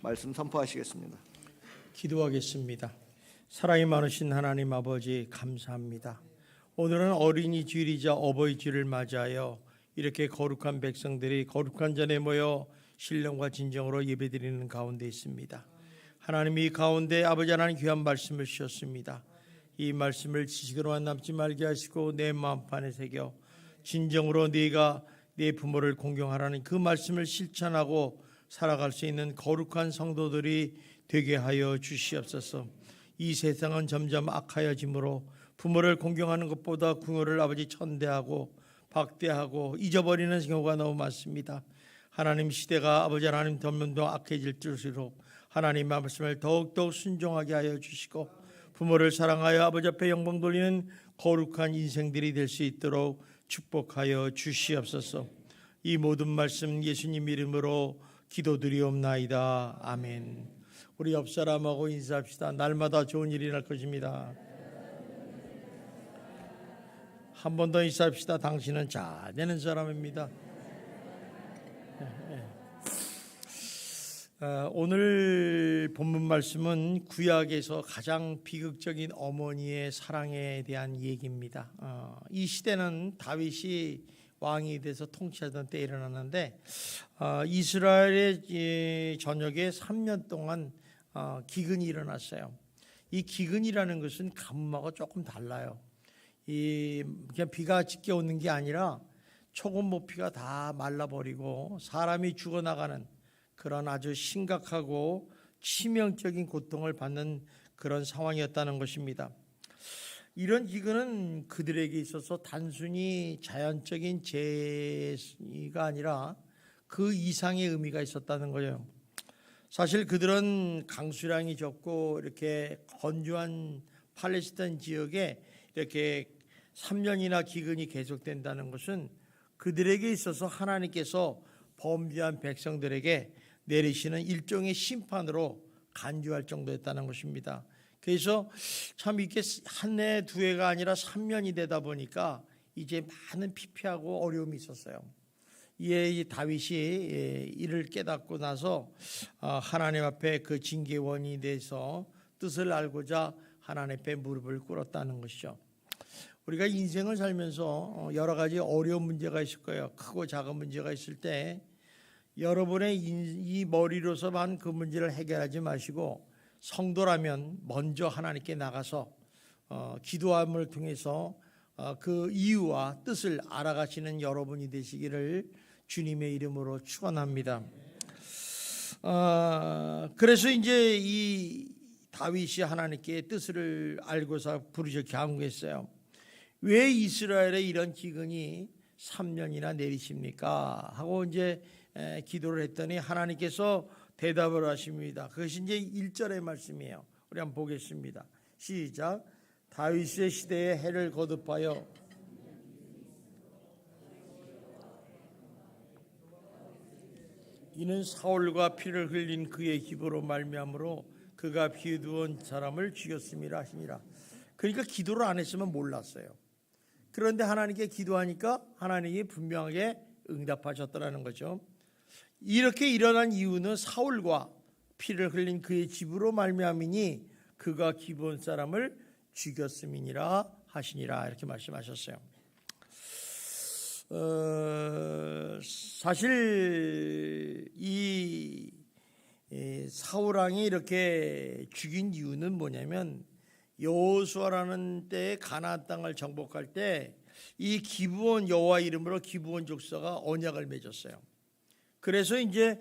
말씀 선포하시겠습니다. 기도하겠습니다. 사랑이 많으신 하나님 아버지 감사합니다. 오늘은 어린이 주일이자 어버이 주일을 맞이하여 이렇게 거룩한 백성들이 거룩한 전에 모여 신령과 진정으로 예배드리는 가운데 있습니다. 하나님, 이 가운데 아버지 하나님 귀한 말씀을 주셨습니다. 이 말씀을 지식으로만 남지 말게 하시고 내 마음판에 새겨 진정으로 네가 네 부모를 공경하라는 그 말씀을 실천하고 살아갈 수 있는 거룩한 성도들이 되게 하여 주시옵소서. 이 세상은 점점 악하여지므로 부모를 공경하는 것보다 부모를 아버지 천대하고 박대하고 잊어버리는 경우가 너무 많습니다. 하나님, 시대가 아버지 하나님 점점 더 악해질수록 하나님 말씀을 더욱더욱 순종하게 하여 주시고 부모를 사랑하여 아버지 앞에 영광 돌리는 거룩한 인생들이 될 수 있도록 축복하여 주시옵소서. 이 모든 말씀 예수님 이름으로 기도드리옵나이다. 아멘. 우리 옆 사람하고 인사합시다. 날마다 좋은 일이 날 것입니다. 한 번 더 인사합시다. 당신은 잘 되는 사람입니다. 오늘 본문 말씀은 구약에서 가장 비극적인 어머니의 사랑에 대한 얘기입니다. 이 시대는 다윗이 왕이 돼서 통치하던 때 일어났는데 이스라엘의 전역에 3년 동안 기근이 일어났어요. 이 기근이라는 것은 가뭄하고 조금 달라요. 그냥 비가 짙게 오는 게 아니라 초금 모피가 다 말라버리고 사람이 죽어나가는 그런 아주 심각하고 치명적인 고통을 받는 그런 상황이었다는 것입니다. 이런 기근은 그들에게 있어서 단순히 자연적인 재해가 아니라 그 이상의 의미가 있었다는 거예요. 사실 그들은 강수량이 적고 이렇게 건조한 팔레스타인 지역에 이렇게 3년이나 기근이 계속된다는 것은 그들에게 있어서 하나님께서 범죄한 백성들에게 내리시는 일종의 심판으로 간주할 정도였다는 것입니다. 그래서 참 이렇게 한 해, 두 해가 아니라 3년이 되다 보니까 이제 많은 피폐하고 어려움이 있었어요. 이에 다윗이 이를 깨닫고 나서 하나님 앞에 그 징계원이 돼서 뜻을 알고자 하나님 앞에 무릎을 꿇었다는 것이죠. 우리가 인생을 살면서 여러 가지 어려운 문제가 있을 거예요. 크고 작은 문제가 있을 때 여러분의 이 머리로서만 그 문제를 해결하지 마시고 성도라면 먼저 하나님께 나가서 기도함을 통해서 그 이유와 뜻을 알아가시는 여러분이 되시기를 주님의 이름으로 축원합니다. 그래서 이제 이 다윗이 하나님께 뜻을 알고서 부르셔 간구했어요. 왜 이스라엘에 이런 기근이 3년이나 내리십니까? 하고 이제 기도를 했더니 하나님께서 대답을 하십니다. 그것이 이제 1절의 말씀이에요. 우리 한번 보겠습니다. 시작. 다윗의 시대에 해를 거듭하여 이는 사울과 피를 흘린 그의 기부로 말미암으로 그가 비두은 사람을 죽였음이라 하시니라. 그러니까 기도를 안 했으면 몰랐어요. 그런데 하나님께 기도하니까 하나님이 분명하게 응답하셨더라는 거죠. 이렇게 일어난 이유는 사울과 피를 흘린 그의 집으로 말미암이니 그가 기브온 사람을 죽였음이니라 하시니라, 이렇게 말씀하셨어요. 사실 이 사울 왕이 이렇게 죽인 이유는 뭐냐면 여호수아라는 때에 가나안 땅을 정복할 때 이 기브온 여호와 이름으로 기브온 족속과 언약을 맺었어요. 그래서 이제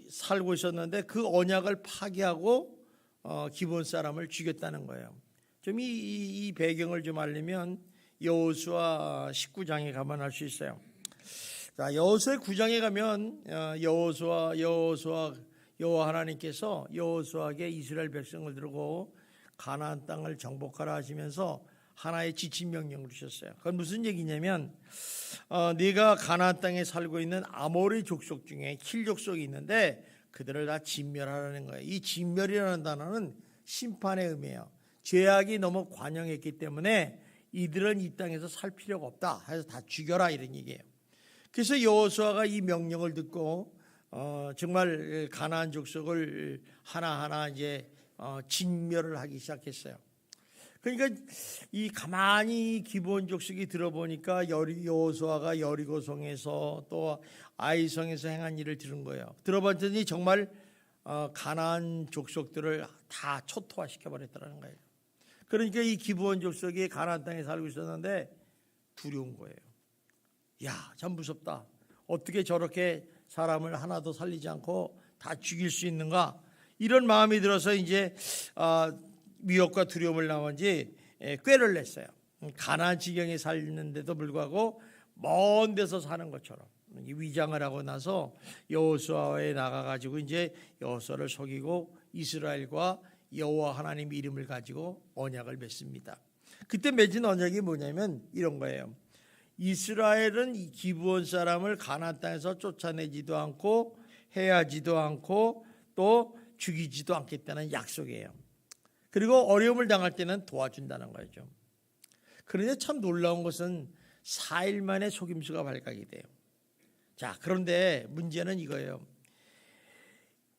살고 있었는데 그 언약을 파기하고 기브온 사람을 죽였다는 거예요. 좀 이 배경을 좀 알려면 여호수아 19장에 가면 알 수 있어요. 자, 여호수아 9장에 가면 여호와 하나님께서 여호수아에게 이스라엘 백성을 들고 가나안 땅을 정복하라 하시면서 하나의 지침 명령을 주셨어요. 그건 무슨 얘기냐면 네가 가나안 땅에 살고 있는 아모리 족속 중에 킬 족속이 있는데 그들을 다 진멸하라는 거예요. 이 진멸이라는 단어는 심판의 의미예요. 죄악이 너무 관영했기 때문에 이들은 이 땅에서 살 필요가 없다 해서 다 죽여라, 이런 얘기예요. 그래서 여호수아가 이 명령을 듣고 정말 가나안 족속을 하나하나 이제 진멸을 하기 시작했어요. 그러니까 이 가만히 기브온 족속이 들어보니까 여호수아가 여리고성에서 또 아이성에서 행한 일을 들은 거예요. 들어봤더니 정말 가나안 족속들을 다 초토화시켜 버렸다는 거예요. 그러니까 이 기브온 족속이 가나안 땅에 살고 있었는데 두려운 거예요. 야, 참 무섭다. 어떻게 저렇게 사람을 하나도 살리지 않고 다 죽일 수 있는가? 이런 마음이 들어서 이제 미혹과 두려움을 나온지 꾀를 냈어요. 가나안 지경에 살는데도 불구하고 먼 데서 사는 것처럼 위장을 하고 나서 여호수아에 나가가지고 이제 여호수아를 속이고 이스라엘과 여호와 하나님 이름을 가지고 언약을 맺습니다. 그때 맺은 언약이 뭐냐면 이런 거예요. 이스라엘은 이 기브온 사람을 가나안 땅에서 쫓아내지도 않고 해하지도 않고 또 죽이지도 않겠다는 약속이에요. 그리고 어려움을 당할 때는 도와준다는 거죠. 그런데 참 놀라운 것은 4일 만에 속임수가 발각이 돼요. 자, 그런데 문제는 이거예요.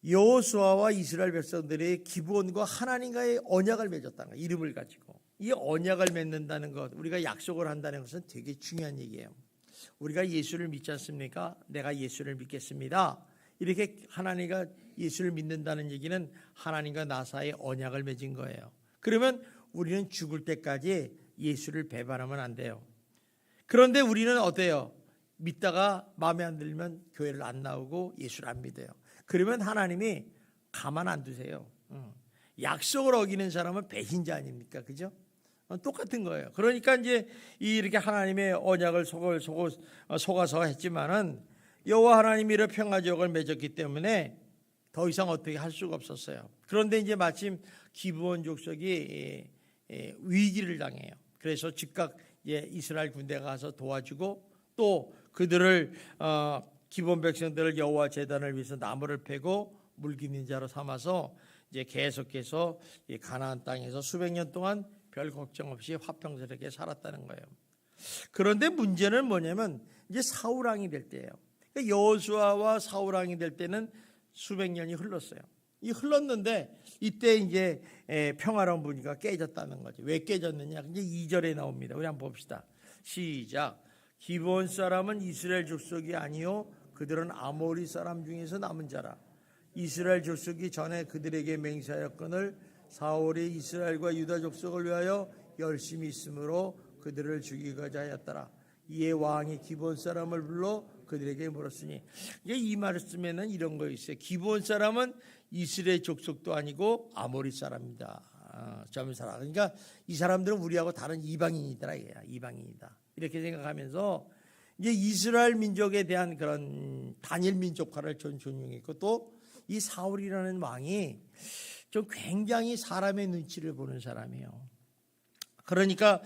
여호수아와 이스라엘 백성들이 기브온과 하나님과의 언약을 맺었다는 거예요. 이름을 가지고. 이 언약을 맺는다는 것, 우리가 약속을 한다는 것은 되게 중요한 얘기예요. 우리가 예수를 믿지 않습니까? 내가 예수를 믿겠습니다. 이렇게 하나님과 예수를 믿는다는 얘기는 하나님과 나 사이에 언약을 맺은 거예요. 그러면 우리는 죽을 때까지 예수를 배반하면 안 돼요. 그런데 우리는 어때요? 믿다가 마음에 안 들면 교회를 안 나오고 예수를 안 믿어요. 그러면 하나님이 가만 안 두세요. 약속을 어기는 사람은 배신자 아닙니까? 그죠? 똑같은 거예요. 그러니까 이제 이렇게 하나님의 언약을 속아서 했지만은 여호와 하나님이 이런 평화지역을 맺었기 때문에 더 이상 어떻게 할 수가 없었어요. 그런데 이제 마침 기브온 족속이 위기를 당해요. 그래서 즉각 이스라엘 군대가 가서 도와주고 또 그들을 기브온 백성들을 여호와 제단을 위해서 나무를 패고 물기는 자로 삼아서 이제 계속해서 가나안 땅에서 수백 년 동안 별 걱정 없이 화평스럽게 살았다는 거예요. 그런데 문제는 뭐냐면 이제 사울 왕이 될 때예요. 그러니까 여호수아와 사울 왕이 될 때는 수백 년이 흘렀어요. 이 흘렀는데 이때 이제 평화로운 분위기가 깨졌다는 거죠. 왜 깨졌느냐? 이제 2절에 나옵니다. 우리 한번 봅시다. 시작. 기브온 사람은 이스라엘 족속이 아니요 그들은 아모리 사람 중에서 남은 자라. 이스라엘 족속이 전에 그들에게 맹세하였거늘 사울이 이스라엘과 유다 족속을 위하여 열심히 있으므로 그들을 죽이고자 하였더라. 이에 왕이 기브온 사람을 불러 그들에게 물었으니 이제 이 말씀에는 이런 거 있어요. 기브온 사람은 이스라엘 족속도 아니고 아모리 사람이다. 그러니까 이 사람들은 우리하고 다른 이방인이더라. 이방인이다. 이렇게 생각하면서 이제 이스라엘 민족에 대한 그런 단일 민족화를 존중했고 또 이 사울이라는 왕이 좀 굉장히 사람의 눈치를 보는 사람이에요. 그러니까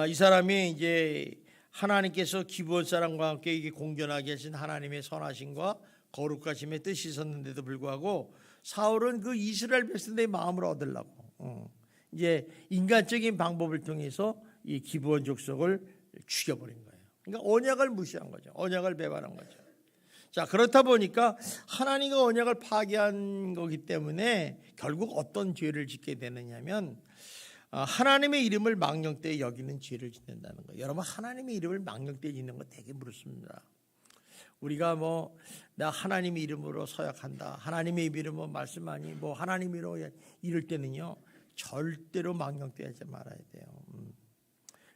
이 사람이 이제 하나님께서 기브온 사람과 함께 이게 공존하게 하신 하나님의 선하심과 거룩하심의 뜻이 있었는데도 불구하고 사울은 그 이스라엘 백성들의 마음을 얻으려고 이제 인간적인 방법을 통해서 이 기브온 족속을 죽여버린 거예요. 그러니까 언약을 무시한 거죠. 언약을 배반한 거죠. 자, 그렇다 보니까 하나님과 언약을 파괴한 거기 때문에 결국 어떤 죄를 짓게 되느냐면 하나님의 이름을 망령되이 여기는 죄를 짓는다는 거예요. 여러분 하나님의 이름을 망령되이 짓는 거 되게 무섭습니다. 우리가 나 하나님의 이름으로 서약한다. 하나님의 이름으로 말씀하니 하나님의 이름으로 이럴 때는요. 절대로 망령되이 하지 말아야 돼요.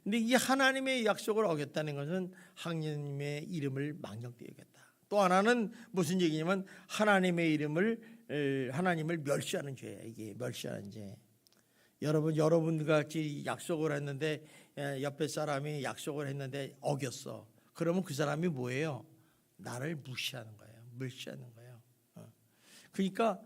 근데 이 하나님의 약속을 어겼다는 것은 하나님의 이름을 망령되이 여겼다. 또 하나는 무슨 얘기냐면 하나님을 멸시하는 죄예요. 이게 멸시하는 죄. 여러분 같이 약속을 했는데 옆에 사람이 약속을 했는데 어겼어. 그러면 그 사람이 뭐예요? 나를 무시하는 거예요. 멸시하는 거예요. 그러니까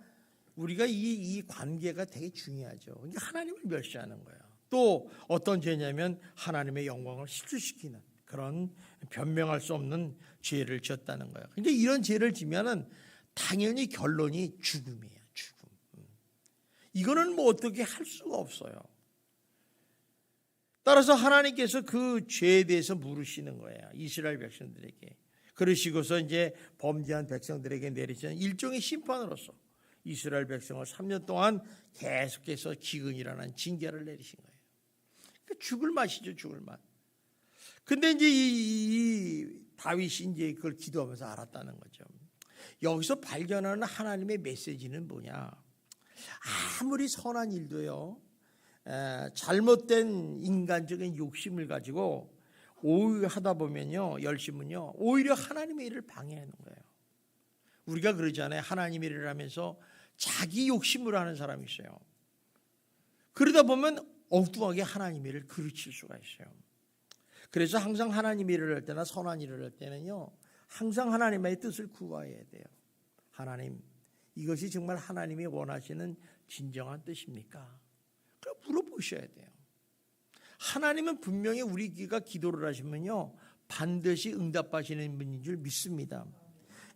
우리가 이 관계가 되게 중요하죠. 그러니까 하나님을 멸시하는 거예요. 또 어떤 죄냐면 하나님의 영광을 실추시키는 그런 변명할 수 없는 죄를 지었다는 거예요. 근데 이런 죄를 지면은 당연히 결론이 죽음이에요. 죽음. 이거는 어떻게 할 수가 없어요. 따라서 하나님께서 그 죄에 대해서 물으시는 거예요. 이스라엘 백성들에게. 그러시고서 이제 범죄한 백성들에게 내리시는 일종의 심판으로서 이스라엘 백성을 3년 동안 계속해서 기근이라는 징계를 내리신 거예요. 그러니까 죽을 맛이죠, 죽을 맛. 근데 이제 이 다윗이 이제 그걸 기도하면서 알았다는 거죠. 여기서 발견하는 하나님의 메시지는 뭐냐? 아무리 선한 일도요, 잘못된 인간적인 욕심을 가지고 오히려 하다 보면요, 열심은요, 오히려 하나님의 일을 방해하는 거예요. 우리가 그러잖아요. 하나님의 일을 하면서 자기 욕심으로 하는 사람이 있어요. 그러다 보면 엉뚱하게 하나님의 일을 그르칠 수가 있어요. 그래서 항상 하나님의 일을 할 때나 선한 일을 할 때는요, 항상 하나님의 뜻을 구해야 돼요. 하나님, 이것이 정말 하나님이 원하시는 진정한 뜻입니까? 그럼 물어보셔야 돼요. 하나님은 분명히 우리가 기도를 하시면요, 반드시 응답하시는 분인 줄 믿습니다.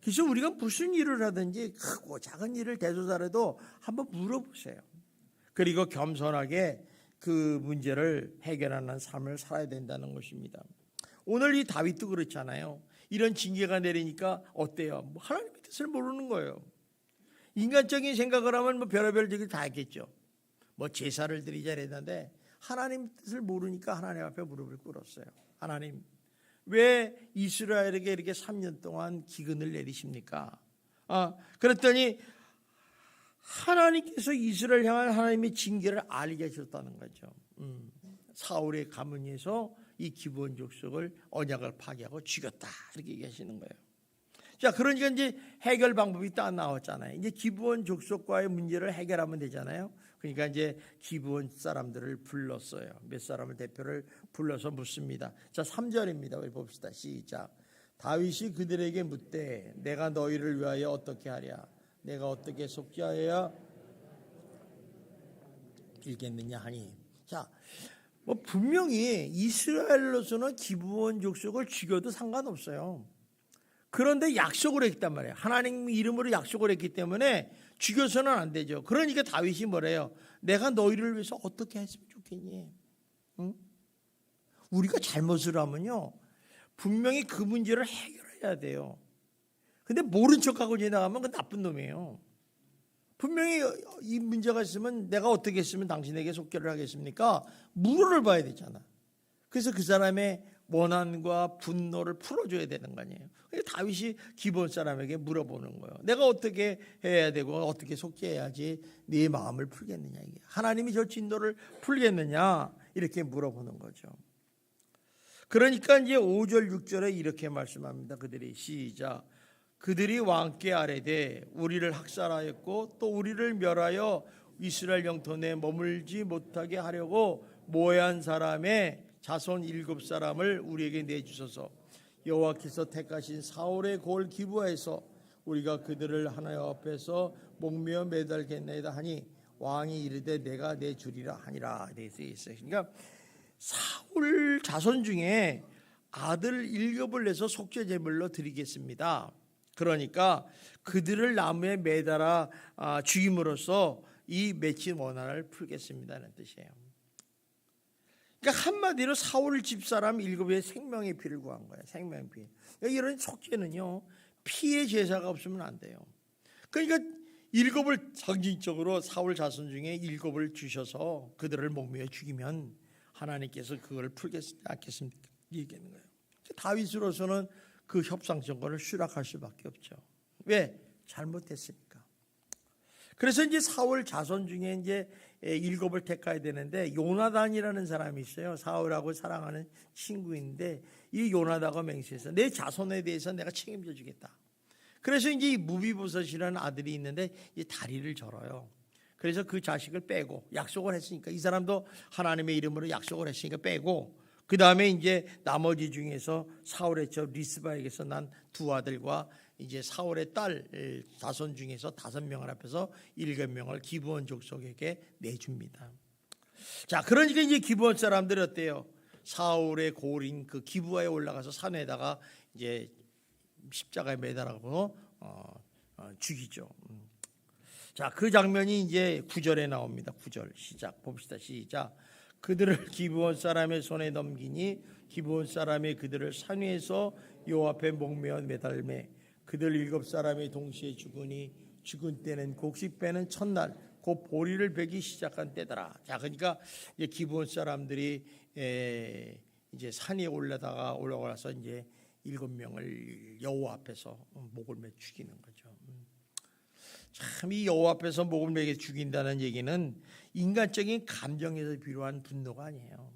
그래서 우리가 무슨 일을 하든지 크고 작은 일을 대소사라도 한번 물어보세요. 그리고 겸손하게 그 문제를 해결하는 삶을 살아야 된다는 것입니다. 오늘 이 다윗도 그렇잖아요. 이런 징계가 내리니까 어때요? 하나님의 뜻을 모르는 거예요. 인간적인 생각을 하면 별의별 얘기를 다 했겠죠. 제사를 드리자 했는데 하나님 뜻을 모르니까 하나님 앞에 무릎을 꿇었어요. 하나님, 왜 이스라엘에게 이렇게 3년 동안 기근을 내리십니까? 그랬더니 하나님께서 이스라엘 향한 하나님의 징계를 알게 하셨다는 거죠. 사울의 가문에서 이 기브온 족속을 언약을 파괴하고 죽였다, 이렇게 얘기하시는 거예요. 자, 그러니까 이제 해결 방법이 딱 나왔잖아요. 이제 기브온 족속과의 문제를 해결하면 되잖아요. 그러니까 이제 기브온 사람들을 불렀어요. 몇 사람을 대표를 불러서 묻습니다. 자, 3절입니다. 우리 봅시다. 시작. 다윗이 그들에게 묻되 내가 너희를 위하여 어떻게 하랴? 내가 어떻게 속죄하여야 일겠느냐 하니. 자, 분명히 이스라엘로서는 기브온 족속을 죽여도 상관없어요. 그런데 약속을 했단 말이에요. 하나님 이름으로 약속을 했기 때문에 죽여서는 안 되죠. 그러니까 다윗이 뭐래요? 내가 너희를 위해서 어떻게 했으면 좋겠니? 응? 우리가 잘못을 하면요, 분명히 그 문제를 해결해야 돼요. 근데 모른 척하고 지나가면 그 나쁜 놈이에요. 분명히 이 문제가 있으면 내가 어떻게 했으면 당신에게 속죄를 하겠습니까? 물어를 봐야 되잖아. 그래서 그 사람의 원한과 분노를 풀어줘야 되는 거 아니에요. 그러니까 다윗이 기브온 사람에게 물어보는 거예요. 내가 어떻게 해야 되고 어떻게 속죄해야지 네 마음을 풀겠느냐, 이게 하나님이 저 진노를 풀겠느냐, 이렇게 물어보는 거죠. 그러니까 이제 5절 6절에 이렇게 말씀합니다. 그들이 시작. 그들이 왕께 아뢰되 우리를 학살하였고 또 우리를 멸하여 이스라엘 영토 내에 머물지 못하게 하려고 모해한 사람의 자손 7사람을 우리에게 내주소서. 여호와께서 택하신 사울의 골 기브아에서 우리가 그들을 하나님 앞에서 목매어 매달겠나이다 하니 왕이 이르되 내가 내주리라 하니라. 되어 있어요. 그러니까 사울 자손 중에 아들 7을 내서 속죄 제물로 드리겠습니다. 그러니까 그들을 나무에 매달아 죽임으로써 이 맺힌 원한을 풀겠습니다는 뜻이에요. 그러니까 한마디로 사울 집사람 7의 생명의 피를 구한 거예요. 생명의 피. 이런 속죄는요, 피의 제사가 없으면 안 돼요. 그러니까 7을 상징적으로 사울 자손 중에 7을 주셔서 그들을 목매어 죽이면 하나님께서 그걸 풀겠지 않겠습니까? 얘기하는 거예요. 다윗으로서는 그 협상 정권을 수락할 수밖에 없죠. 왜? 잘못했으니까. 그래서 이제 사울 자손 중에 이제 7을 택해야 되는데 요나단이라는 사람이 있어요. 사울하고 사랑하는 친구인데 이 요나단과 맹세해서 내 자손에 대해서 내가 책임져 주겠다. 그래서 이제 이 무비보셋이라는 아들이 있는데 이 다리를 절어요. 그래서 그 자식을 빼고 약속을 했으니까 이 사람도 하나님의 이름으로 약속을 했으니까 빼고 그 다음에 이제 나머지 중에서 사울의 저 리스바에게서 난 2 아들과 이제 사울의 딸 자손 중에서 5명을 합해서 7명을 기브온 족속에게 내줍니다. 자, 그러니까 이제 기브온 사람들이 어때요? 사울의 고을인 그 기브아에 올라가서 산에다가 이제 십자가에 매달아서 죽이죠. 자, 그 장면이 이제 9절에 나옵니다. 9절 시작 봅시다. 시작. 그들을 기브온 사람의 손에 넘기니 기브온 사람이 그들을 산 위에서 여호와 앞에 목매어 매달매 그들 7사람이 동시에 죽으니 죽은 때는 곡식 빼는 첫날 곧 보리를 베기 시작한 때더라. 자, 그러니까 이제 기브온 사람들이 이제 산에 올라가서 이제 7명을 여호와 앞에서 목을 매 죽이는 거죠. 참 이 여호와 앞에서 목을 매게 죽인다는 얘기는 인간적인 감정에서 비롯한 분노가 아니에요.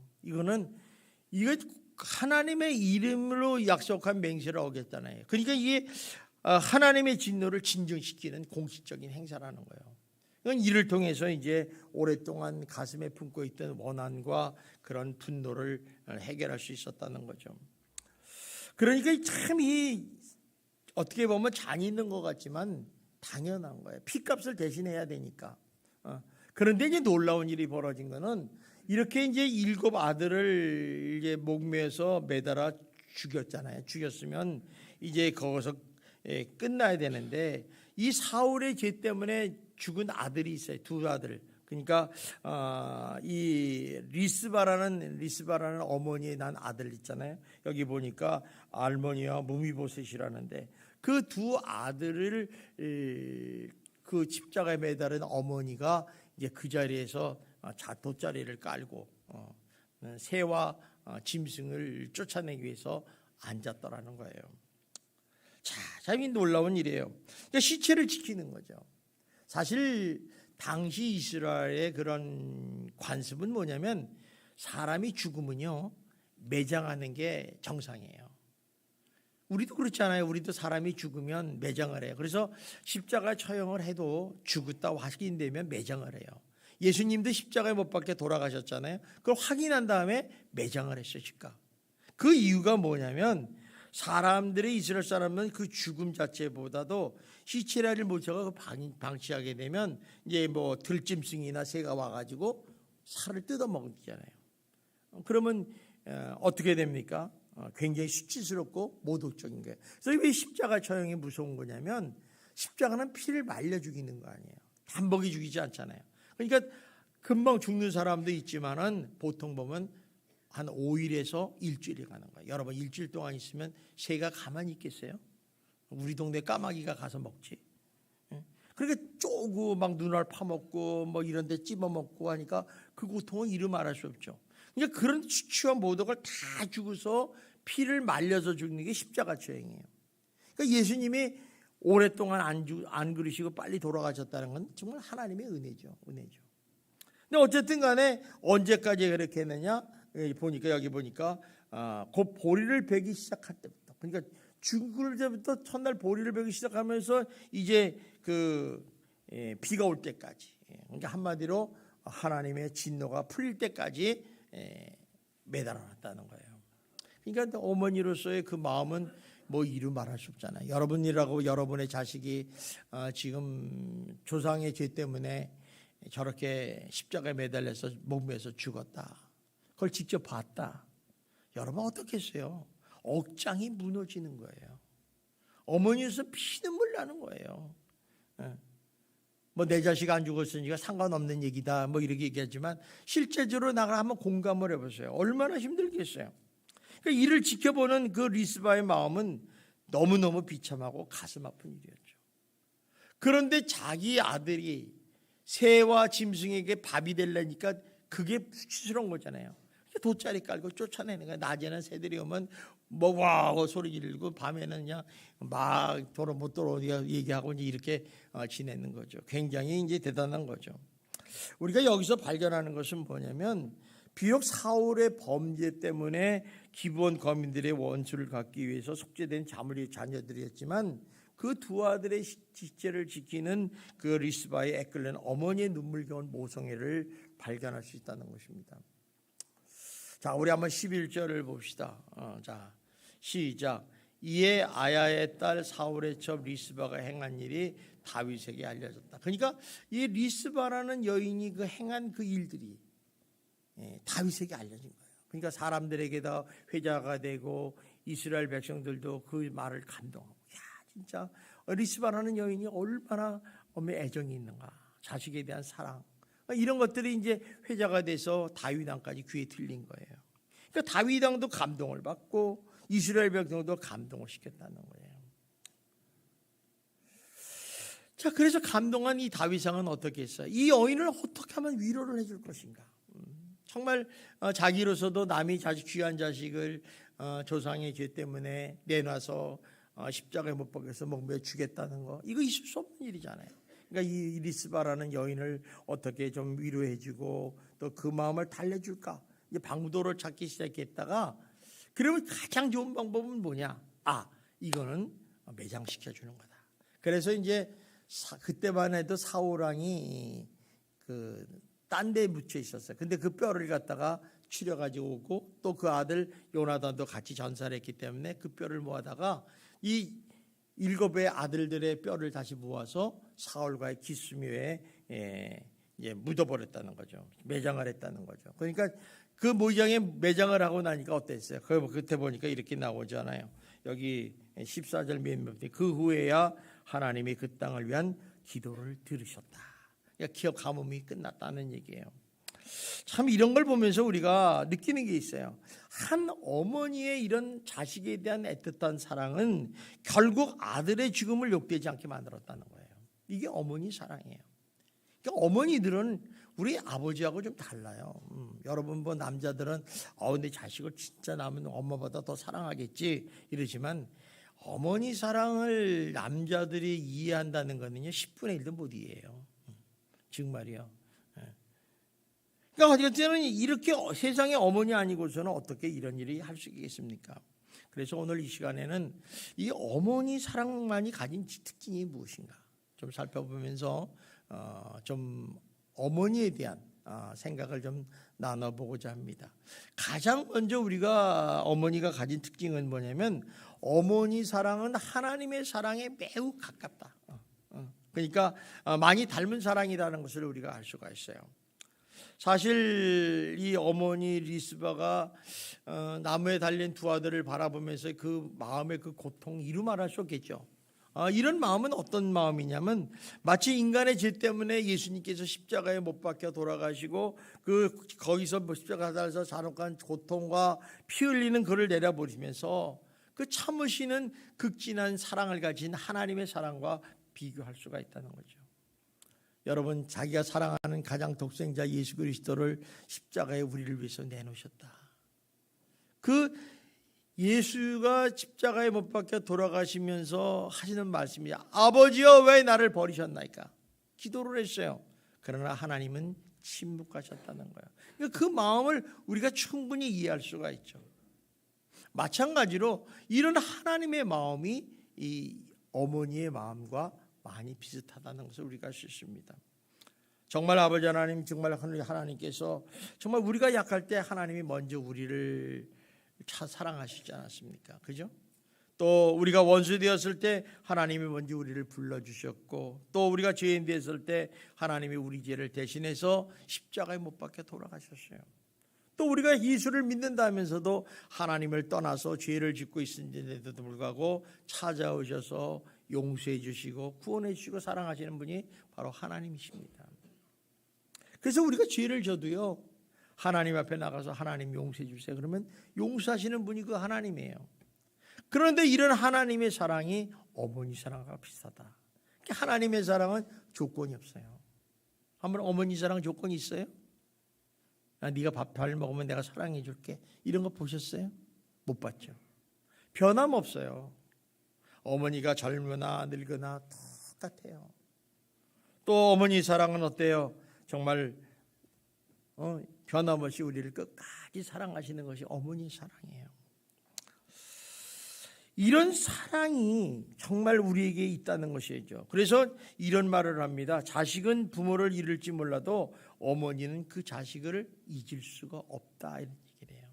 이거 하나님의 이름으로 약속한 맹세를 어겼잖아요. 그러니까 이게 하나님의 진노를 진정시키는 공식적인 행사라는 거예요. 이건 이를 통해서 이제 오랫동안 가슴에 품고 있던 원한과 그런 분노를 해결할 수 있었다는 거죠. 그러니까 참 어떻게 보면 잔인한 것 같지만 당연한 거예요. 피값을 대신해야 되니까. 그런데 이제 놀라운 일이 벌어진 거는 이렇게 이제 7 아들을 이제 목매서 매달아 죽였잖아요. 죽였으면 이제 거기서 끝나야 되는데 이 사울의 죄 때문에 죽은 아들이 있어요. 2 아들. 그러니까 이 리스바라는 어머니의 난 아들 있잖아요. 여기 보니까 알모니와 무미보셋이라는데 그 2 아들을 그 십자가에 매달은 어머니가 이제 그 자리에서 돗자리를 깔고 새와 짐승을 쫓아내기 위해서 앉았더라는 거예요. 자, 참 놀라운 일이에요. 그러니까 시체를 지키는 거죠. 사실 당시 이스라엘의 그런 관습은 뭐냐면 사람이 죽으면요 매장하는 게 정상이에요. 우리도 그렇잖아요. 우리도 사람이 죽으면 매장을 해요. 그래서 십자가 처형을 해도 죽었다 확인되면 매장을 해요. 예수님도 십자가에 못 박혀 돌아가셨잖아요. 그걸 확인한 다음에 매장을 했으니까. 그 이유가 뭐냐면 사람들의 이스라엘 사람은 그 죽음 자체보다도 시체를 모셔서 방치하게 되면 이제 뭐 들짐승이나 새가 와가지고 살을 뜯어 먹잖아요. 그러면 어떻게 됩니까? 굉장히 수치스럽고 모독적인 거예요. 그래서 왜 십자가 처형이 무서운 거냐면 십자가는 피를 말려 죽이는 거 아니에요. 단번에 죽이지 않잖아요. 그러니까 금방 죽는 사람도 있지만은 보통 보면 한 5일에서 일주일이 가는 거예요. 여러분 일주일 동안 있으면 새가 가만히 있겠어요? 우리 동네 까마귀가 가서 먹지. 그러니까 쪼고 막 눈알 파먹고 뭐 이런 데 찝어먹고 하니까 그 고통은 이루 말할 수 없죠. 그러니까 그런 수치와 모독을 다 주고서 피를 말려서 죽는 게 십자가 처형이에요. 그러니까 예수님이 오랫동안 안 그러시고 빨리 돌아가셨다는 건 정말 하나님의 은혜죠. 근데 어쨌든 간에 언제까지 그렇게 했느냐? 여기 보니까 곧 보리를 베기 시작할 때부터, 그러니까 죽을 때부터 첫날 보리를 베기 시작하면서 이제 비가 올 때까지, 그러니까 한마디로 하나님의 진노가 풀릴 때까지 매달아놨다는 거예요. 그러니까 어머니로서의 그 마음은 뭐 이루 말할 수 없잖아요. 여러분이라고 여러분의 자식이 지금 조상의 죄 때문에 저렇게 십자가에 매달려서 목매서 죽었다. 그걸 직접 봤다. 여러분 어떻겠어요? 억장이 무너지는 거예요. 어머니에서 피눈물 나는 거예요. 뭐 내 자식 안 죽었으니까 상관없는 얘기다 뭐 이렇게 얘기하지만 실제적으로 나가 한번 공감을 해보세요. 얼마나 힘들겠어요. 그러니까 이를 지켜보는 그 리스바의 마음은 너무너무 비참하고 가슴 아픈 일이었죠. 그런데 자기 아들이 새와 짐승에게 밥이 되려니까 그게 수치스러운 거잖아요. 돗자리 깔고 쫓아내는 거야. 낮에는 새들이 오면 뭐 와우 소리 지르고 밤에는 그냥 막 못 돌아 얘기하고 이제 이렇게 지내는 거죠. 굉장히 이제 대단한 거죠. 우리가 여기서 발견하는 것은 뭐냐면 비록 사울의 범죄 때문에 기브온 거민들의 원수를 갚기 위해서 속죄된 자물의 자녀들이었지만 그 2 아들의 시체를 지키는 그 리스바의 애끓는 어머니의 눈물겨운 모성애를 발견할 수 있다는 것입니다. 자, 우리 한번 11절을 봅시다. 자, 시작. 이에 아야의 딸 사울의 첩 리스바가 행한 일이 다윗에게 알려졌다. 그러니까 이 리스바라는 여인이 그 행한 그 일들이 다윗에게 알려진 거예요. 그러니까 사람들에게 다 회자가 되고 이스라엘 백성들도 그 말을 감동하고, 야 진짜 리스바라는 여인이 얼마나 애정이 있는가, 자식에 대한 사랑, 이런 것들이 이제 회자가 돼서 다윗 왕까지 귀에 들린 거예요. 그러니까 다윗 왕도 감동을 받고 이스라엘 백성도 감동을 시켰다는 거예요. 자, 그래서 감동한 이 다윗왕은 어떻게 했어요? 이 여인을 어떻게 하면 위로를 해줄 것인가? 정말 자기로서도 남이 귀한 자식을 조상의 죄 때문에 내놔서 십자가에 못 박혀서 목매어 주겠다는 거, 이거 있을 수 없는 일이잖아요. 그러니까 이 리스바라는 여인을 어떻게 좀 위로해주고 또 그 마음을 달래줄까, 이제 방도를 찾기 시작했다가, 그러면 가장 좋은 방법은 뭐냐? 이거는 매장시켜 주는 거다. 그래서 이제 그때만 해도 사울 왕이 딴 데에 묻혀 있었어요. 근데 그 뼈를 갖다가 추려가지고 오고, 또 그 아들 요나단도 같이 전사를 했기 때문에 그 뼈를 모아다가 이 7의 아들들의 뼈를 다시 모아서 사울과의 기수묘에 묻어버렸다는 거죠. 매장을 했다는 거죠. 그러니까 그 모장에 매장을 하고 나니까 어땠어요? 그때 보니까 이렇게 나오잖아요. 여기 14절 맨 밑에, 그 후에야 하나님이 그 땅을 위한 기도를 들으셨다. 그러니까 기업 가뭄이 끝났다는 얘기예요. 참 이런 걸 보면서 우리가 느끼는 게 있어요. 한 어머니의 이런 자식에 대한 애틋한 사랑은 결국 아들의 죽음을 욕되지 않게 만들었다는 거예요. 이게 어머니 사랑이에요. 그러니까 어머니들은 우리 아버지하고 좀 달라요. 여러분 뭐 남자들은 근데 자식을 진짜 낳으면 엄마보다 더 사랑하겠지 이러지만, 어머니 사랑을 남자들이 이해한다는 거는요 10분의 1도 못 이해해요. 정말이요. 그러니까 어쨌든 이렇게 세상의 어머니 아니고서는 어떻게 이런 일이 할 수 있겠습니까? 그래서 오늘 이 시간에는 이 어머니 사랑만이 가진 특징이 무엇인가 좀 살펴보면서 좀 어머니에 대한 생각을 좀 나눠보고자 합니다. 가장 먼저 우리가 어머니가 가진 특징은 뭐냐면, 어머니 사랑은 하나님의 사랑에 매우 가깝다. 그러니까 많이 닮은 사랑이라는 것을 우리가 알 수가 있어요. 사실 이 어머니 리스바가 나무에 달린 두 아들을 바라보면서 그 마음의 그 고통 이루 말할 수 없겠죠. 이런 마음은 어떤 마음이냐면, 마치 인간의 죄 때문에 예수님께서 십자가에 못 박혀 돌아가시고 거기서 십자가에서 잔혹한 고통과 피 흘리는 그를 내려보시면서 그 참으시는 극진한 사랑을 가진 하나님의 사랑과 비교할 수가 있다는 거죠. 여러분, 자기가 사랑하는 가장 독생자 예수 그리스도를 십자가에 우리를 위해서 내놓으셨다. 그 예수가 십자가에 못 박혀 돌아가시면서 하시는 말씀이, 아버지여 왜 나를 버리셨나이까? 기도를 했어요. 그러나 하나님은 침묵하셨다는 거예요. 그 마음을 우리가 충분히 이해할 수가 있죠. 마찬가지로 이런 하나님의 마음이 이 어머니의 마음과 많이 비슷하다는 것을 우리가 알 수 있습니다. 정말 아버지 하나님, 정말 하나님께서 정말 우리가 약할 때 하나님이 먼저 우리를 사랑하시지 않았습니까? 그죠? 또 우리가 원수 되었을 때 하나님이 먼저 우리를 불러주셨고, 또 우리가 죄인 되었을 때 하나님이 우리 죄를 대신해서 십자가에 못 박혀 돌아가셨어요. 또 우리가 예수를 믿는다면서도 하나님을 떠나서 죄를 짓고 있는데도 불구하고 찾아오셔서 용서해 주시고 구원해 주시고 사랑하시는 분이 바로 하나님이십니다. 그래서 우리가 죄를 져도요, 하나님 앞에 나가서 하나님 용서해 주세요 그러면 용서하시는 분이 그 하나님이에요. 그런데 이런 하나님의 사랑이 어머니 사랑과 비슷하다. 하나님의 사랑은 조건이 없어요. 한번 어머니 사랑 조건이 있어요? 네가 밥 잘 먹으면 내가 사랑해 줄게, 이런 거 보셨어요? 못 봤죠. 변함없어요. 어머니가 젊으나 늙으나 똑같아요. 또 어머니 사랑은 어때요? 정말 변함없이 우리를 끝까지 사랑하시는 것이 어머니 사랑이에요. 이런 사랑이 정말 우리에게 있다는 것이죠. 그래서 이런 말을 합니다. 자식은 부모를 잃을지 몰라도 어머니는 그 자식을 잊을 수가 없다, 이런 얘기를 해요.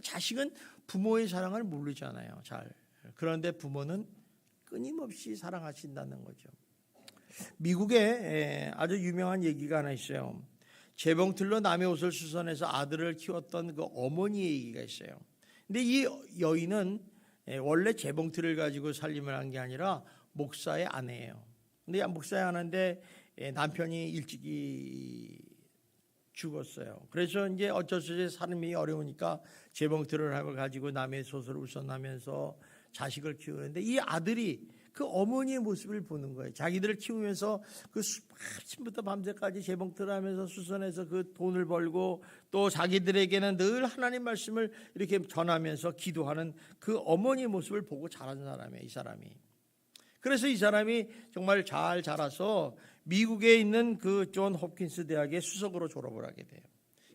자식은 부모의 사랑을 모르잖아요, 잘. 그런데 부모는 끊임없이 사랑하신다는 거죠. 미국에 아주 유명한 얘기가 하나 있어요. 재봉틀로 남의 옷을 수선해서 아들을 키웠던 그 어머니의 얘기가 있어요. 근데 이 여인은 원래 재봉틀을 가지고 살림을 한 게 아니라 목사의 아내예요. 근데 목사의 아내인데 남편이 일찍이 죽었어요. 그래서 이제 어쩔 수 없이 삶이 어려우니까 재봉틀을 가지고 남의 소설을 웃어나면서 자식을 키우는데 이 아들이 그 어머니의 모습을 보는 거예요. 자기들을 키우면서 그 아침부터 밤새까지 재봉틀을 하면서 수선해서 그 돈을 벌고 또 자기들에게는 늘 하나님 말씀을 이렇게 전하면서 기도하는 그 어머니의 모습을 보고 자란 사람이에요, 이 사람이. 그래서 이 사람이 정말 잘 자라서 미국에 있는 그 존 홉킨스 대학의 수석으로 졸업을 하게 돼요.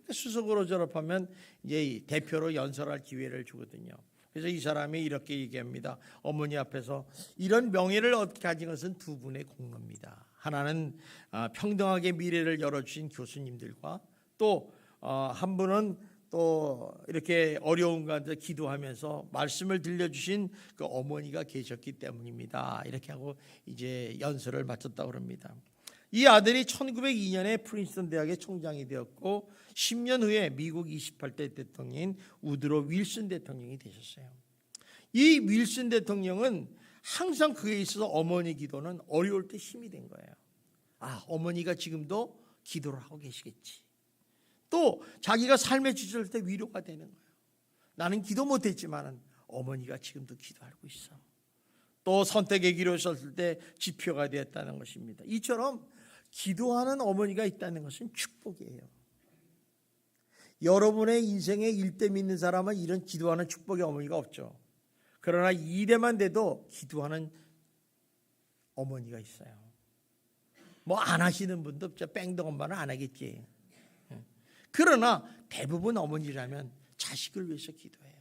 수석으로 졸업하면 이제 대표로 연설할 기회를 주거든요. 그래서 이 사람이 이렇게 얘기합니다. 어머니 앞에서 이런 명예를 얻게 가진 것은 두 분의 공로입니다. 하나는 평등하게 미래를 열어주신 교수님들과 또 한 분은 또 이렇게 어려운 가운데 기도하면서 말씀을 들려주신 그 어머니가 계셨기 때문입니다. 이렇게 하고 이제 연설을 마쳤다고 합니다. 이 아들이 1902년에 프린스턴 대학의 총장이 되었고 10년 후에 미국 28대 대통령인 우드로 윌슨 대통령이 되셨어요. 이 윌슨 대통령은 항상 그에 있어서 어머니 기도는 어려울 때 힘이 된 거예요. 어머니가 지금도 기도를 하고 계시겠지. 또 자기가 삶의 지칠 때 위로가 되는 거예요. 나는 기도 못했지만 어머니가 지금도 기도하고 있어. 또 선택의 길을 섰을 때 지표가 되었다는 것입니다. 이처럼 기도하는 어머니가 있다는 것은 축복이에요. 여러분의 인생에 1대 믿는 사람은 이런 기도하는 축복의 어머니가 없죠. 그러나 2대만 돼도 기도하는 어머니가 있어요. 뭐 안 하시는 분도 없죠. 뺑덕 엄마는 안 하겠지. 그러나 대부분 어머니라면 자식을 위해서 기도해요.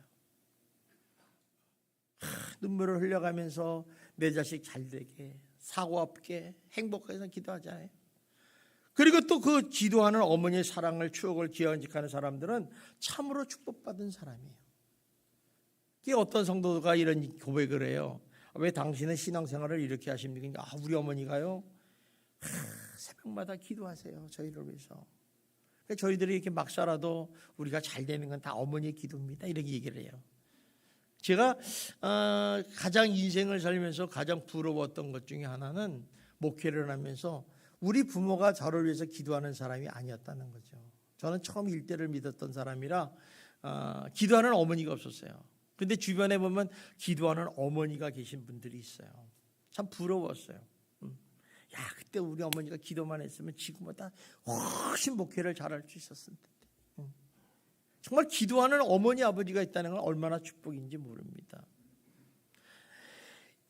눈물을 흘려가면서 내 자식 잘 되게, 사고 없게, 행복하게 기도하잖아요. 그리고 또 그 기도하는 어머니의 사랑을, 추억을 기억하는 사람들은 참으로 축복받은 사람이에요. 어떤 성도가 이런 고백을 해요. 왜 당신은 신앙생활을 이렇게 하십니까? 우리 어머니가요, 새벽마다 기도하세요. 저희를 위해서. 저희들이 이렇게 막 살아도 우리가 잘 되는 건 다 어머니의 기도입니다. 이렇게 얘기를 해요. 제가 가장 인생을 살면서 가장 부러웠던 것 중에 하나는 목회를 하면서 우리 부모가 저를 위해서 기도하는 사람이 아니었다는 거죠. 저는 처음 일대를 믿었던 사람이라 기도하는 어머니가 없었어요. 근데 주변에 보면 기도하는 어머니가 계신 분들이 있어요. 참 부러웠어요. 그때 우리 어머니가 기도만 했으면 지금보다 훨씬 목회를 잘할 수 있었을 텐데. 정말 기도하는 어머니 아버지가 있다는 건 얼마나 축복인지 모릅니다.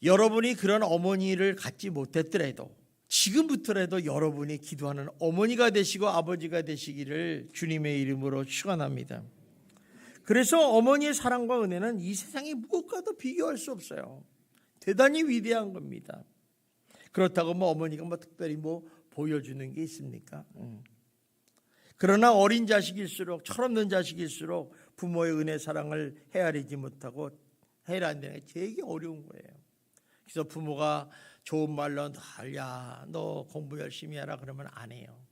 여러분이 그런 어머니를 갖지 못했더라도 지금부터라도 여러분이 기도하는 어머니가 되시고 아버지가 되시기를 주님의 이름으로 축원합니다. 그래서 어머니의 사랑과 은혜는 이 세상의 무엇과도 비교할 수 없어요. 대단히 위대한 겁니다. 그렇다고 어머니가 특별히 보여주는 게 있습니까? 그러나 어린 자식일수록, 철없는 자식일수록 부모의 은혜 사랑을 헤아리지 못하고 헤아리는 게 되게 어려운 거예요. 그래서 부모가 좋은 말로 너 공부 열심히 해라 그러면 안 해요.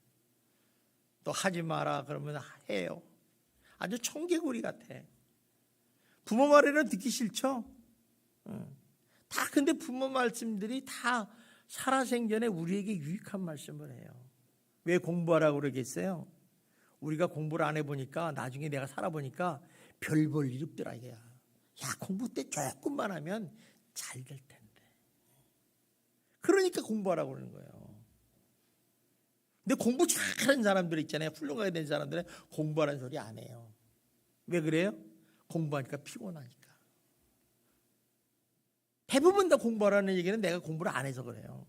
또 하지 마라 그러면 해요. 아주 청개구리 같아. 부모 말에는 듣기 싫죠? 다 근데 부모 말씀들이 다 살아생전에 우리에게 유익한 말씀을 해요. 왜 공부하라고 그러겠어요? 우리가 공부를 안 해보니까 나중에 내가 살아보니까 별 볼 일 없더라 이거야. 공부 때 조금만 하면 잘 될 텐데. 그러니까 공부하라고 그러는 거예요. 근데 공부 잘하는 사람들 있잖아요. 훌륭하게 된 사람들은 공부하라는 소리 안 해요. 왜 그래요? 공부하니까 피곤하니까. 대부분 다 공부하라는 얘기는 내가 공부를 안 해서 그래요.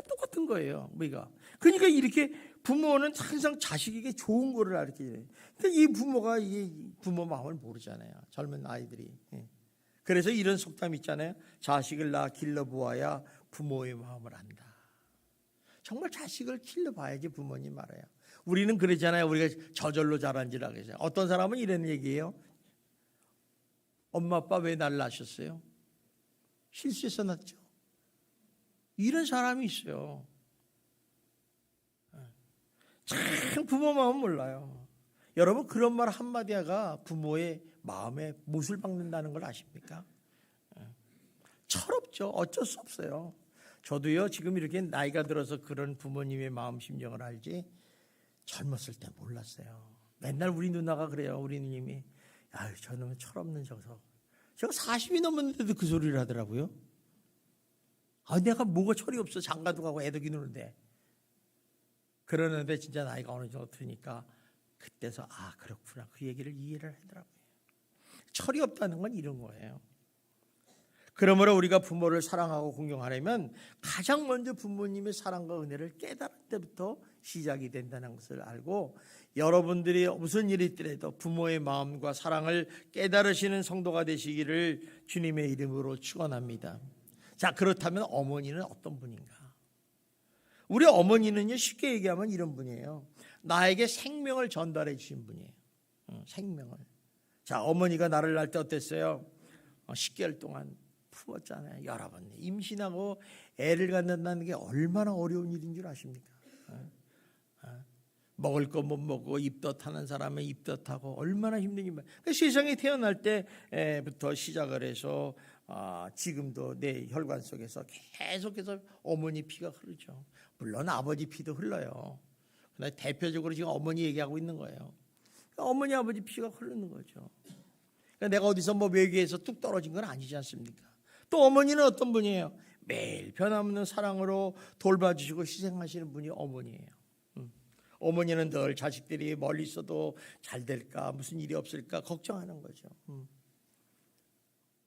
똑같은 거예요. 우리가. 그러니까 이렇게 부모는 항상 자식에게 좋은 거를 가르쳐줘요. 근데 이 부모가 이 부모 마음을 모르잖아요. 젊은 아이들이. 그래서 이런 속담 있잖아요. 자식을 낳아 길러보아야 부모의 마음을 안다. 정말 자식을 길러봐야지 부모님 알아요. 우리는 그러잖아요. 우리가 저절로 자란지라 그러죠. 어떤 사람은 이런 얘기예요. 엄마 아빠 왜 날 낳으셨어요? 실수해서 낳죠. 이런 사람이 있어요. 참 부모 마음 몰라요. 여러분 그런 말 한마디가 부모의 마음에 못을 박는다는 걸 아십니까? 철없죠. 어쩔 수 없어요. 저도요 지금 이렇게 나이가 들어서 그런 부모님의 마음 심정을 알지 젊었을 때 몰랐어요. 맨날 우리 누나가 그래요. 우리 누님이 아유 저놈은 철없는 저거. 제가 40이 넘었는데도 그 소리를 하더라고요. 아 내가 뭐가 철이 없어. 장가도 가고 애도 기누는데. 그러는데 진짜 나이가 어느 정도 드니까 그때서 아 그렇구나 그 얘기를 이해를 하더라고요. 철이 없다는 건 이런 거예요. 그러므로 우리가 부모를 사랑하고 공경하려면 가장 먼저 부모님의 사랑과 은혜를 깨달을 때부터 시작이 된다는 것을 알고 여러분들이 무슨 일이 있더라도 부모의 마음과 사랑을 깨달으시는 성도가 되시기를 주님의 이름으로 축원합니다. 자, 그렇다면 어머니는 어떤 분인가? 우리 어머니는요 쉽게 얘기하면 이런 분이에요. 나에게 생명을 전달해 주신 분이에요. 생명을. 자, 어머니가 나를 낳을 때 어땠어요? 10개월 동안 품었잖아요. 여러분 임신하고 애를 갖는다는 게 얼마나 어려운 일인 줄 아십니까? 먹을 거 못 먹고 입덧하는 사람은 입덧하고 얼마나 힘든 일. 그러니까 세상에 태어날 때부터 시작을 해서 지금도 내 혈관 속에서 계속해서 어머니 피가 흐르죠. 물론 아버지 피도 흘러요. 그러나 대표적으로 지금 어머니 얘기하고 있는 거예요. 어머니 아버지 피가 흐르는 거죠. 그러니까 내가 어디서 뭐 외계에서 뚝 떨어진 건 아니지 않습니까? 또 어머니는 어떤 분이에요? 매일 변함없는 사랑으로 돌봐주시고 희생하시는 분이 어머니예요. 어머니는 늘 자식들이 멀리 있어도 잘 될까 무슨 일이 없을까 걱정하는 거죠.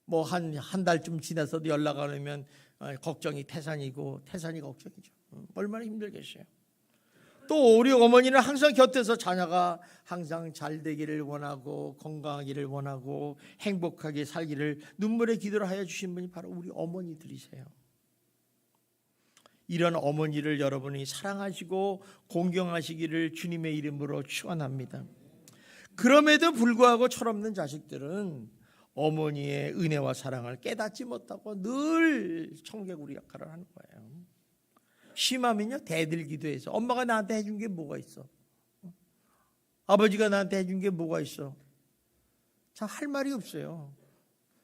뭐 한 달쯤 지나서도 연락 안 오면 걱정이 태산이고 태산이 걱정이죠. 얼마나 힘들겠어요. 또 우리 어머니는 항상 곁에서 자녀가 항상 잘 되기를 원하고 건강하기를 원하고 행복하게 살기를 눈물의 기도를 하여 주신 분이 바로 우리 어머니들이세요. 이런 어머니를 여러분이 사랑하시고 공경하시기를 주님의 이름으로 축원합니다. 그럼에도 불구하고 철없는 자식들은 어머니의 은혜와 사랑을 깨닫지 못하고 늘 청개구리 역할을 하는 거예요. 심하면요 대들기도해서 엄마가 나한테 해준 게 뭐가 있어? 아버지가 나한테 해준 게 뭐가 있어? 참 할 말이 없어요.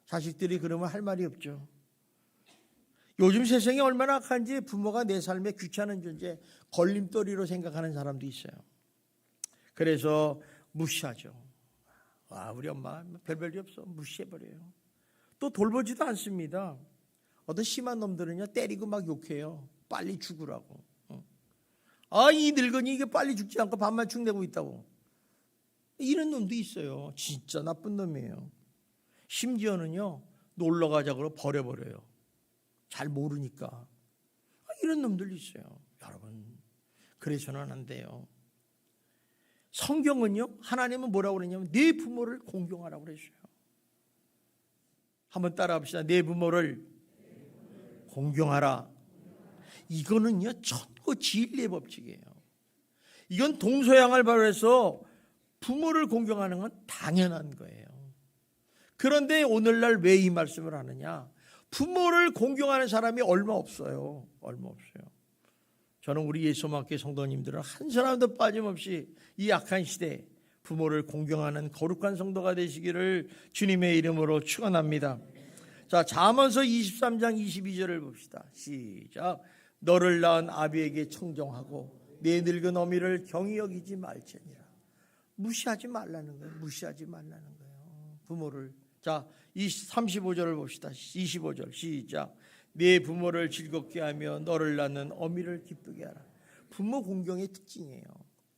자식들이 그러면 할 말이 없죠. 요즘 세상이 얼마나 악한지 부모가 내 삶에 귀찮은 존재, 걸림돌이로 생각하는 사람도 있어요. 그래서 무시하죠. 우리 엄마 별별이 없어. 무시해버려요. 또 돌보지도 않습니다. 어떤 심한 놈들은요 때리고 막 욕해요. 빨리 죽으라고. 이 늙은이 이게 빨리 죽지 않고 밥만 축내고 있다고. 이런 놈도 있어요. 진짜 나쁜 놈이에요. 심지어는요 놀러 가자고 버려버려요. 잘 모르니까. 이런 놈들 있어요. 여러분 그래서는 안 돼요. 성경은요 하나님은 뭐라고 그랬냐면 네 부모를 공경하라고 그랬어요. 한번 따라 합시다. 네 부모를 공경하라. 이거는요 천고 진리의 법칙이에요. 이건 동서양을 발휘해서 부모를 공경하는 건 당연한 거예요. 그런데 오늘날 왜 이 말씀을 하느냐? 부모를 공경하는 사람이 얼마 없어요. 얼마 없어요. 저는 우리 예수님께 성도님들은 한 사람도 빠짐없이 이 악한 시대에 부모를 공경하는 거룩한 성도가 되시기를 주님의 이름으로 축원합니다. 자, 잠언서 23장 22절을 봅시다. 시작. 너를 낳은 아비에게 청정하고 내 늙은 어미를 경히 여기지 말지니라. 무시하지 말라는 거예요. 무시하지 말라는 거예요. 부모를. 자, 35절을 봅시다. 25절 시작. 내 부모를 즐겁게 하며 너를 낳는 어미를 기쁘게 하라. 부모 공경의 특징이에요.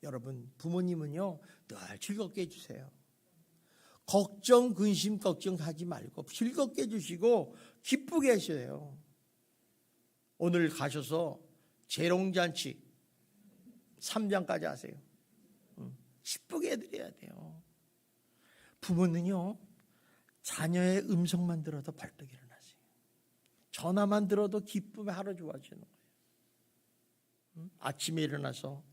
여러분 부모님은요 늘 즐겁게 해주세요. 걱정 근심 걱정하지 말고 즐겁게 해주시고 기쁘게 하셔요. 오늘 가셔서 재롱잔치 3장까지 하세요. 기쁘게 해드려야 돼요. 부모는요 자녀의 음성만 들어도 벌떡 일어나세요. 전화만 들어도 기쁨에 하루 좋아지는 거예요. 아침에 일어나서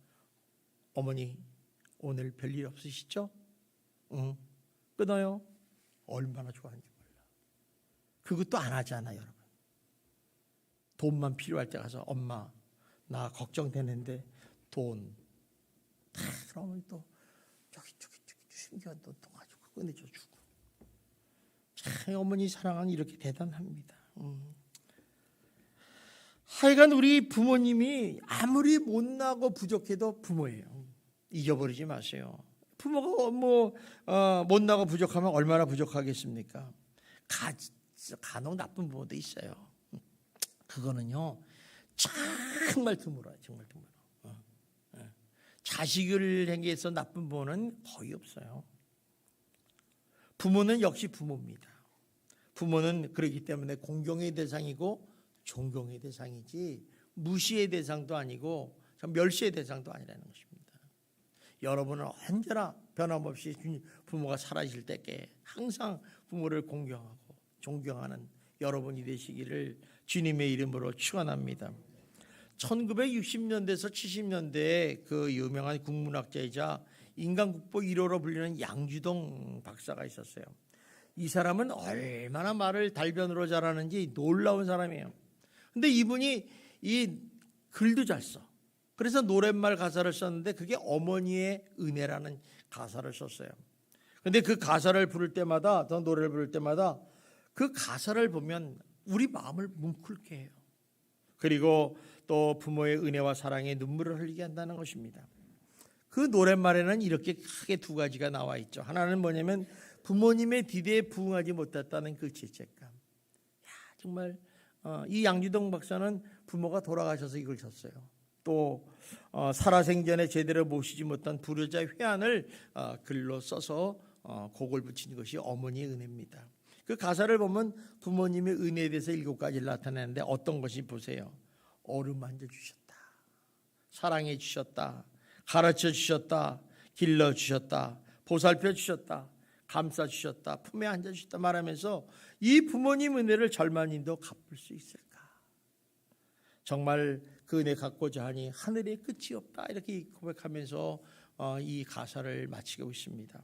어머니 오늘 별일 없으시죠? 끊어요. 얼마나 좋아하는지 몰라. 그것도 안 하잖아 여러분. 돈만 필요할 때 가서 엄마 나 걱정되는데 돈 그러면 또 저기 신기한 돈 또 가지고 꺼내줘 주고. 참 어머니 사랑은 이렇게 대단합니다. 하여간 우리 부모님이 아무리 못나고 부족해도 부모예요. 잊어버리지 마세요. 부모가 못나고 부족하면 얼마나 부족하겠습니까? 간혹 나쁜 부모도 있어요. 그거는요 정말 드물어요. 정말 드물어. 자식을 향해서 나쁜 부모는 거의 없어요. 부모는 역시 부모입니다. 부모는 그렇기 때문에 공경의 대상이고 존경의 대상이지 무시의 대상도 아니고 멸시의 대상도 아니라는 것입니다. 여러분은 언제나 변함없이 부모가 살아계실 때께 항상 부모를 공경하고 존경하는 여러분이 되시기를 주님의 이름으로 축원합니다. 1960년대에서 70년대에 그 유명한 국문학자이자 인간국보 1호로 불리는 양주동 박사가 있었어요. 이 사람은 얼마나 말을 달변으로 잘하는지 놀라운 사람이에요. 근데 이분이 이 글도 잘 써. 그래서 노랫말 가사를 썼는데 그게 어머니의 은혜라는 가사를 썼어요. 근데 그 가사를 부를 때마다, 더 노래를 부를 때마다 그 가사를 보면 우리 마음을 뭉클게 해요. 그리고 또 부모의 은혜와 사랑에 눈물을 흘리게 한다는 것입니다. 그 노랫말에는 이렇게 크게 두 가지가 나와 있죠. 하나는 뭐냐면 부모님의 디대에 부응하지 못했다는 그 죄책감. 정말 이 양주동 박사는 부모가 돌아가셔서 이걸 썼어요. 또 살아생전에 제대로 모시지 못한 불효자의 회한을 글로 써서 곡을 붙인 것이 어머니의 은혜입니다. 그 가사를 보면 부모님의 은혜에 대해서 7가지를 나타내는데 어떤 것이 보세요. 어루만져 주셨다. 사랑해 주셨다. 가르쳐 주셨다. 길러 주셨다. 보살펴 주셨다. 감싸 주셨다. 품에 안겨 주셨다 말하면서 이 부모님 은혜를 절만인도 갚을 수 있을까? 정말 그 은혜 갖고자 하니 하늘에 끝이 없다. 이렇게 고백하면서 이 가사를 마치고 있습니다.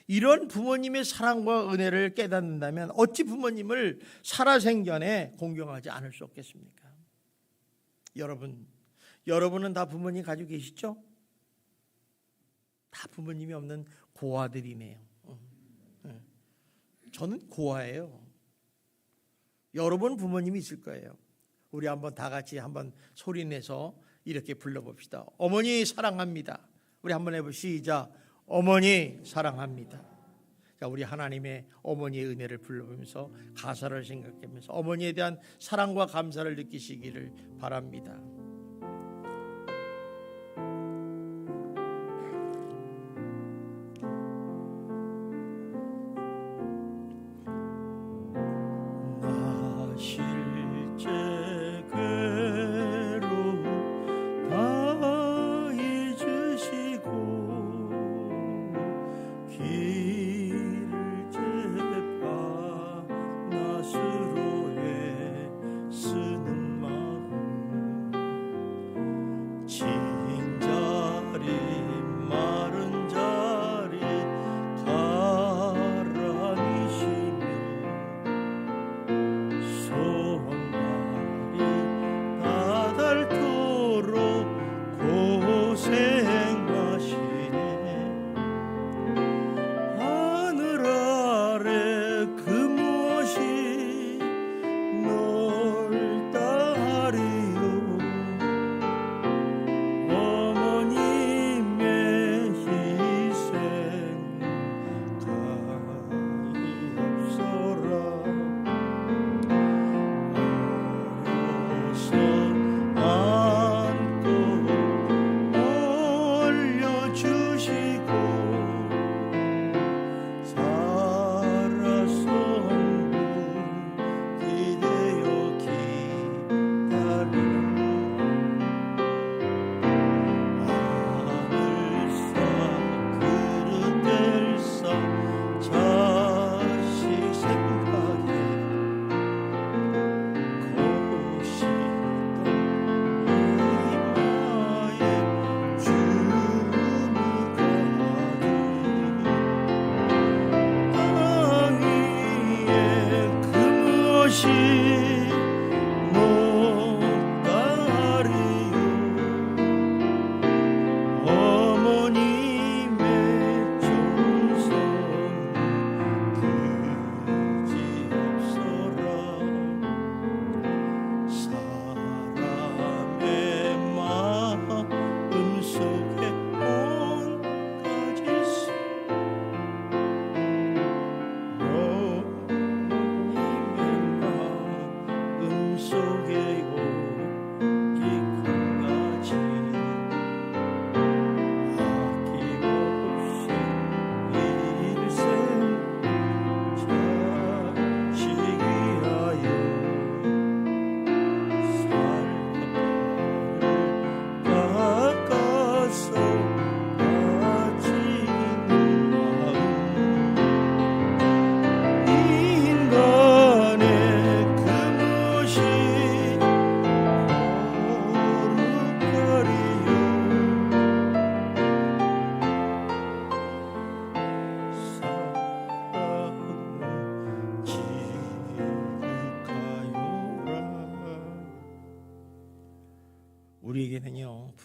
이런 부모님의 사랑과 은혜를 깨닫는다면 어찌 부모님을 살아생전에 공경하지 않을 수 없겠습니까? 여러분은 다 부모님 가지고 계시죠? 다 부모님이 없는 고아들이네요. 저는 고아예요. 여러분 부모님이 있을 거예요. 우리 한번 다 같이 한번 소리내서 이렇게 불러봅시다. 어머니 사랑합니다. 우리 한번 해보시죠. 시작. 어머니 사랑합니다. 자, 우리 하나님의 어머니의 은혜를 불러보면서 가사를 생각하면서 어머니에 대한 사랑과 감사를 느끼시기를 바랍니다.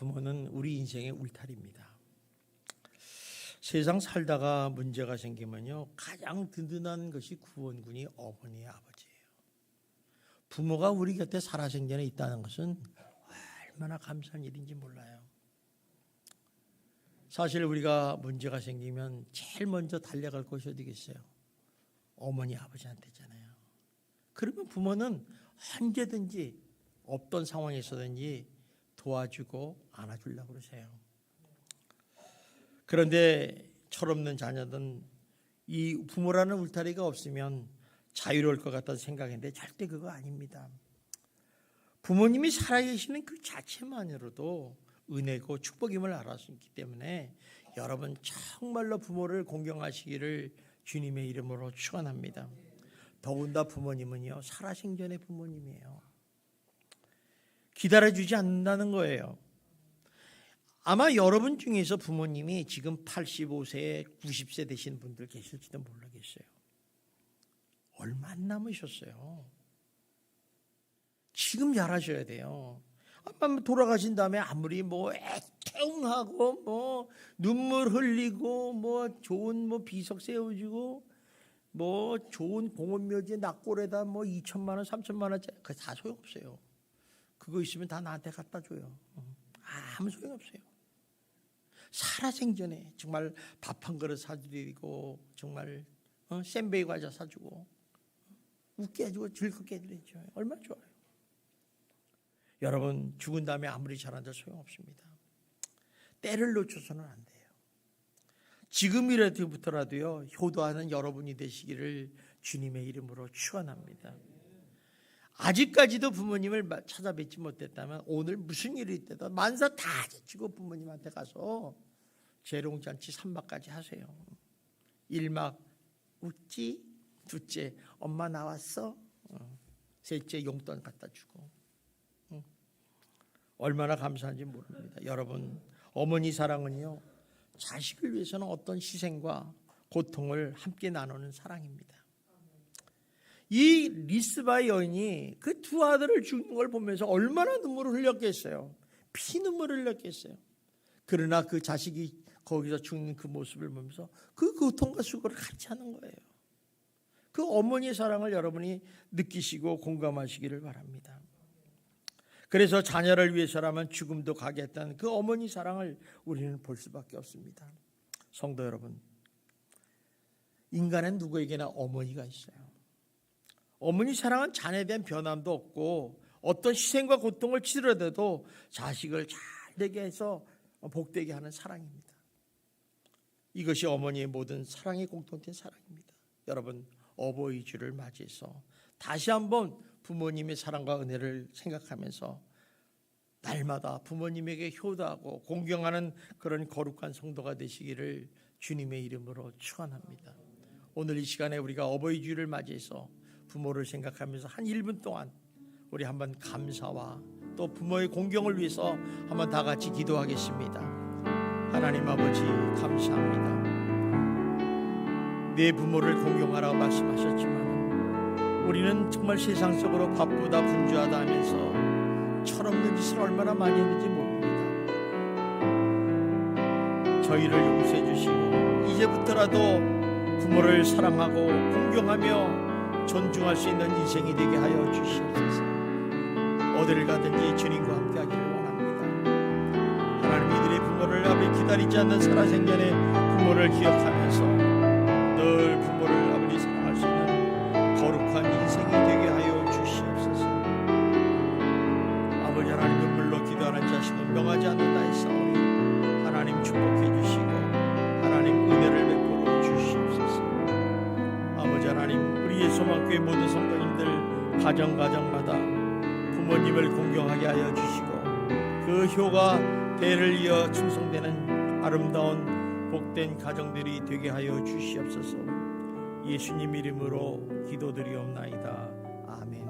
부모는 우리 인생의 울타리입니다. 세상 살다가 문제가 생기면요, 가장 든든한 것이 구원군이 어머니, 아버지예요. 부모가 우리 곁에 살아생전에 있다는 것은 얼마나 감사한 일인지 몰라요. 사실 우리가 문제가 생기면 제일 먼저 달려갈 곳이 어디겠어요? 어머니, 아버지한테잖아요. 그러면 부모는 언제든지 없던 상황에서든지 도와주고 안아주려고 그러세요. 그런데 철없는 자녀들은 이 부모라는 울타리가 없으면 자유로울 것 같다는 생각인데 절대 그거 아닙니다. 부모님이 살아계시는 그 자체만으로도 은혜고 축복임을 알았기 때문에 여러분 정말로 부모를 공경하시기를 주님의 이름으로 축원합니다. 더군다나 부모님은요, 살아생전의 부모님이에요. 기다려주지 않는다는 거예요. 아마 여러분 중에서 부모님이 지금 85세, 90세 되신 분들 계실지도 모르겠어요. 얼마 안 남으셨어요. 지금 잘하셔야 돼요. 아마 돌아가신 다음에 아무리 뭐 애통하고 뭐 눈물 흘리고 뭐 좋은 뭐 비석 세워주고 뭐 좋은 공원묘지에 낙골에다 뭐 2천만 원, 3천만 원짜리 그거 다 소용없어요. 그거 있으면 다 나한테 갖다 줘요. 아무 소용없어요. 살아생전에 정말 밥 한 그릇 사드리고 정말 샌베이 과자 사주고 웃게 해주고 즐겁게 해드리죠. 얼마나 좋아요. 여러분 죽은 다음에 아무리 잘한다 소용없습니다. 때를 놓쳐서는 안 돼요. 지금이라도부터라도요 효도하는 여러분이 되시기를 주님의 이름으로 축원합니다. 아직까지도 부모님을 찾아뵙지 못했다면 오늘 무슨 일이 있대도 만사 다 제치고 부모님한테 가서 재롱잔치 3막까지 하세요. 1막 웃지, 둘째 엄마 나왔어, 셋째 용돈 갖다 주고. 얼마나 감사한지 모릅니다. 여러분 어머니 사랑은요 자식을 위해서는 어떤 희생과 고통을 함께 나누는 사랑입니다. 이 리스바의 여인이 그 두 아들을 죽는 걸 보면서 얼마나 눈물을 흘렸겠어요. 피눈물을 흘렸겠어요. 그러나 그 자식이 거기서 죽는 그 모습을 보면서 그 고통과 수고를 같이 하는 거예요. 그 어머니의 사랑을 여러분이 느끼시고 공감하시기를 바랍니다. 그래서 자녀를 위해서라면 죽음도 가겠다는 그 어머니 사랑을 우리는 볼 수밖에 없습니다. 성도 여러분, 인간은 누구에게나 어머니가 있어요. 어머니 사랑은 자녀에 대한 변함도 없고 어떤 희생과 고통을 치르더라도 자식을 잘 되게 해서 복되게 하는 사랑입니다. 이것이 어머니의 모든 사랑의 공통된 사랑입니다. 여러분 어버이 주를 맞이해서 다시 한번 부모님의 사랑과 은혜를 생각하면서 날마다 부모님에게 효도하고 공경하는 그런 거룩한 성도가 되시기를 주님의 이름으로 축원합니다. 오늘 이 시간에 우리가 어버이 주를 맞이해서 부모를 생각하면서 한 1분 동안 우리 한번 감사와 또 부모의 공경을 위해서 한번 다 같이 기도하겠습니다. 하나님 아버지 감사합니다. 내 부모를 공경하라고 말씀하셨지만 우리는 정말 세상 속으로 바쁘다 분주하다 하면서 철없는 짓을 얼마나 많이 했는지 모릅니다. 저희를 용서해 주시고 이제부터라도 부모를 사랑하고 공경하며 존중할 수 있는 인생이 되게 하여 주시옵소서. 어디를 가든지 주님과 함께 하기를 원합니다. 하나님 이들의 부모를 아버지 기다리지 않는 살아생전에 부모를 기억하면서 늘 부모를 아버지 사랑할 수 있는 거룩한 인생이 되게 하여 주시옵소서. 아버지 하나님 눈물로 기도하는 자식은 명하지 않는다 했사오니 하나님 축복해 주시고 하나님 은혜를 베풀어 주시옵소서. 아버지 하나님 우리 예수만교회 모든 성도님들 가정마다 부모님을 공경하게 하여 주시고 그 효가 대를 이어 충성되는 아름다운 복된 가정들이 되게 하여 주시옵소서. 예수님 이름으로 기도드리옵나이다. 아멘.